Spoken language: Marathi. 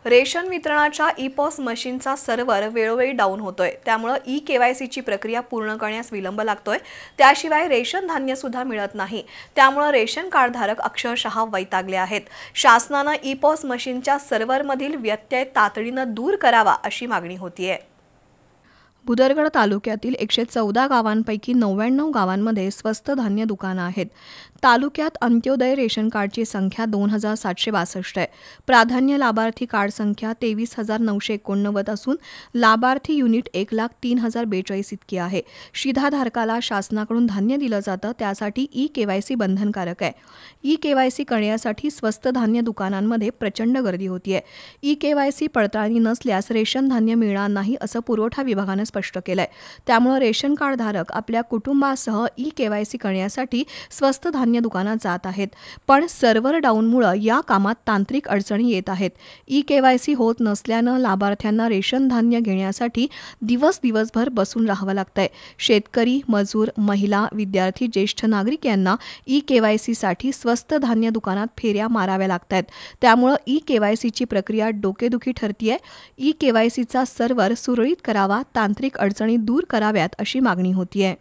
रेशन वितरणाच्या ई-पॉस मशीनचा सर्व्हर वेळोवेळी डाऊन होतोय। त्यामुळे ई-केवायसीची प्रक्रिया पूर्ण करण्यास विलंब लागतोय। त्याशिवाय रेशन धान्य सुद्धा मिळत नाही। त्यामुळे रेशन कार्डधारक अक्षरशः वैतागले आहेत। शासनाने ई-पॉस मशीनच्या सर्व्हरमधील व्यत्यय तातडीने दूर करावा अशी मागणी होतीये। भुदरगड तालुक्यातील 114 गावांपैकी 99 गावांमध्ये स्वस्त धान्य दुकानं आहेत। तालुक्यात अंत्योदय रेशन कार्डची संख्या 2762 आहे। प्राधान्य लाभार्थी कार्ड संख्या 23989 असून लाभार्थी युनिट 1,03,042 इतकी आहे। शिधाधारकाला शासनाकडून धान्य दिलं जातं, त्यासाठी ई-केवायसी बंधनकारक आहे। ई-केवायसी करण्यासाठी स्वस्त धान्य दुकानांमध्ये प्रचंड गर्दी होतीये। ई-केवायसी पडताळणी नसल्यास रेशन धान्य मिळणार नाही असं पुरवठा विभागानं स्पष्ट केलंय। त्यामुळे रेशन कार्डधारक आपल्या कुटुंबासह ई-केवायसी करण्यासाठी स्वस्त धान्य दुकानात जात आहेत, पण सर्व्हर डाऊनमुळे या कामात तांत्रिक अडचणी येत आहेत। ई-केवायसी होत नसल्यानं लाभार्थ्यांना रेशन धान्य घेण्यासाठी दिवसभर बसून राहावं लागतंय। शेतकरी, मजूर, महिला, विद्यार्थी, ज्येष्ठ नागरिक यांना ई-केवायसीसाठी स्वस्त धान्य दुकानात फेऱ्या माराव्या लागतायत। त्यामुळे ई-केवायसीची प्रक्रिया डोकेदुखी ठरतीये। ई-केवायसीचा सर्व्हर सुरळीत करावा, तांत्रिक अडचणी दूर कराव्यात अशी मागणी होतीये।